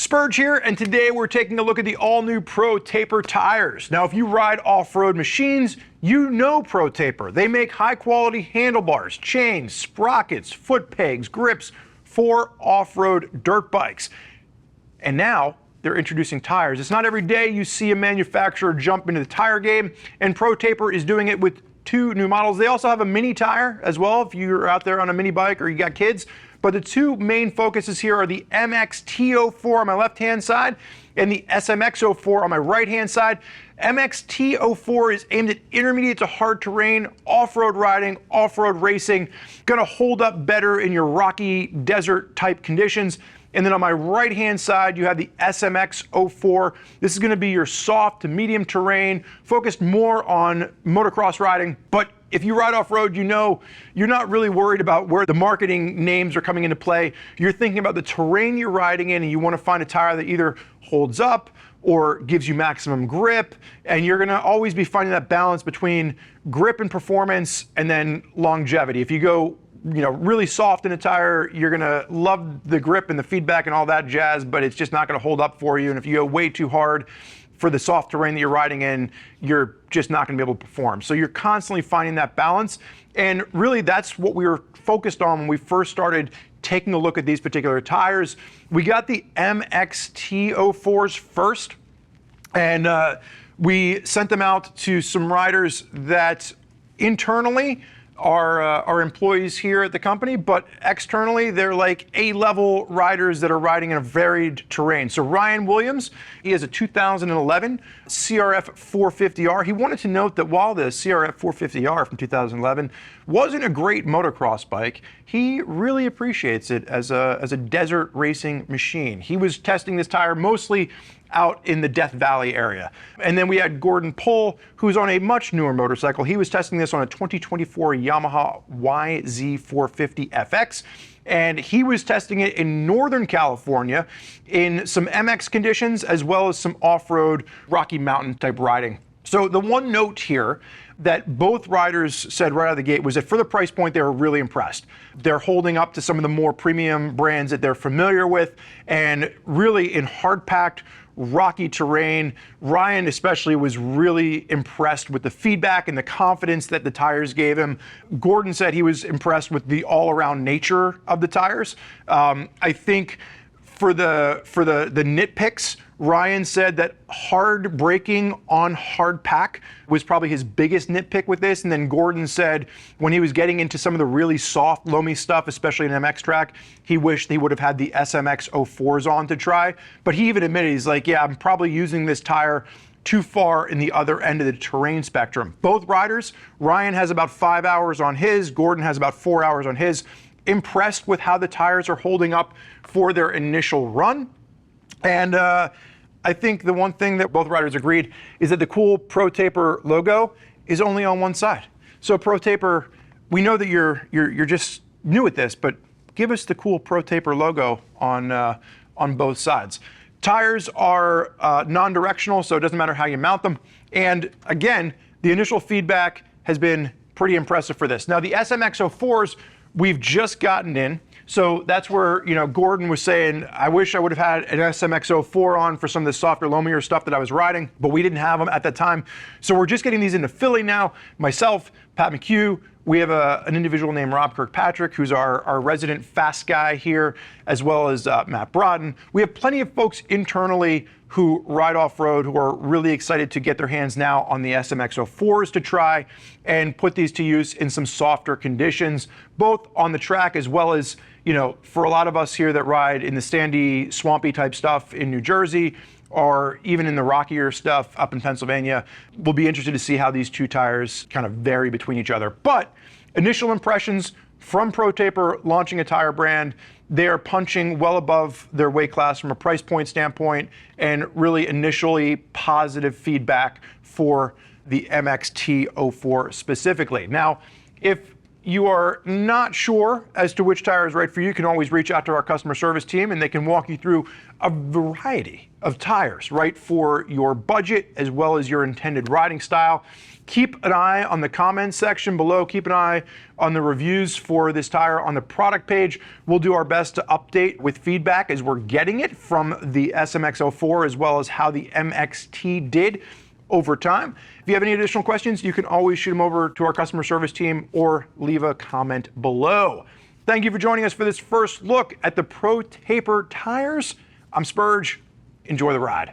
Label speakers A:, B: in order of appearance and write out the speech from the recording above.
A: Spurge here, and today we're taking a look at the all-new ProTaper tires. Now, if you ride off-road machines, you know ProTaper. They make high-quality handlebars, chains, sprockets, foot pegs, grips for off-road dirt bikes. And now they're introducing tires. It's not every day you see a manufacturer jump into the tire game, and ProTaper is doing it with two new models. They also have a mini tire as well if you're out there on a mini bike or you got kids. But the two main focuses here are the MXT04 on my left-hand side and the SMX04 on my right-hand side. MXT04 is aimed at intermediate to hard terrain, off-road riding, off-road racing, gonna hold up better in your rocky desert type conditions. And then on my right-hand side, you have the SMX04. This is gonna be your soft to medium terrain, focused more on motocross riding. But if you ride off-road, you know you're not really worried about where the marketing names are coming into play. You're thinking about the terrain you're riding in, and you wanna find a tire that either holds up or gives you maximum grip. And you're gonna always be finding that balance between grip and performance and then longevity. If you go really soft in a tire, you're gonna love the grip and the feedback and all that jazz, but it's just not gonna hold up for you. And if you go way too hard for the soft terrain that you're riding in, you're just not gonna be able to perform. So you're constantly finding that balance. And really that's what we were focused on when we first started taking a look at these particular tires. We got the MXT04s first, and we sent them out to some riders that internally are employees here at the company, but externally they're like A-level riders that are riding in a varied terrain. So Ryan Williams, he has a 2011 CRF 450R. He wanted to note that while the CRF 450R from 2011 wasn't a great motocross bike, he really appreciates it as a desert racing machine. He was testing this tire mostly out in the Death Valley area. And then we had Gordon Pohl, who's on a much newer motorcycle. He was testing this on a 2024 Yamaha YZ450FX, and he was testing it in Northern California in some MX conditions as well as some off-road Rocky Mountain type riding. So the one note here that both riders said right out of the gate was that for the price point, they were really impressed. They're holding up to some of the more premium brands that they're familiar with, and really in hard-packed, rocky terrain. Ryan especially was really impressed with the feedback and the confidence that the tires gave him. Gordon said he was impressed with the all-around nature of the tires. I think for the nitpicks, Ryan said that hard braking on hard pack was probably his biggest nitpick with this. And then Gordon said when he was getting into some of the really soft, loamy stuff, especially in MX track, he wished he would have had the SMX04s on to try. But he even admitted, he's like, yeah, I'm probably using this tire too far in the other end of the terrain spectrum. Both riders, Ryan has about 5 hours on his, Gordon has about 4 hours on his. Impressed with how the tires are holding up for their initial run. And I think the one thing that both riders agreed is that the cool ProTaper logo is only on one side. So ProTaper, we know that you're just new at this, but give us the cool ProTaper logo on both sides. Tires are non-directional, so it doesn't matter how you mount them. And again, the initial feedback has been pretty impressive for this. Now the SMX04s we've just gotten in. So that's where, Gordon was saying, I wish I would have had an SMX04 on for some of the softer, loamier stuff that I was riding, but we didn't have them at that time. So we're just getting these into Philly now. Myself, Pat McHugh, we have an individual named Rob Kirkpatrick, who's our resident fast guy here, as well as Matt Brodden. We have plenty of folks internally who ride off-road who are really excited to get their hands now on the SMX04s to try and put these to use in some softer conditions, both on the track as well as, for a lot of us here that ride in the sandy, swampy type stuff in New Jersey, or even in the rockier stuff up in Pennsylvania. We'll be interested to see how these two tires kind of vary between each other. But initial impressions from ProTaper launching a tire brand, they are punching well above their weight class from a price point standpoint, and really initially positive feedback for the MXT04 specifically. Now, if you are not sure as to which tire is right for you, you can always reach out to our customer service team and they can walk you through a variety of tires, right, for your budget as well as your intended riding style. Keep an eye on the comments section below. Keep an eye on the reviews for this tire on the product page. We'll do our best to update with feedback as we're getting it from the SMX04 as well as how the MXT did over time. If you have any additional questions, you can always shoot them over to our customer service team or leave a comment below. Thank you for joining us for this first look at the ProTaper tires. I'm Spurge. Enjoy the ride.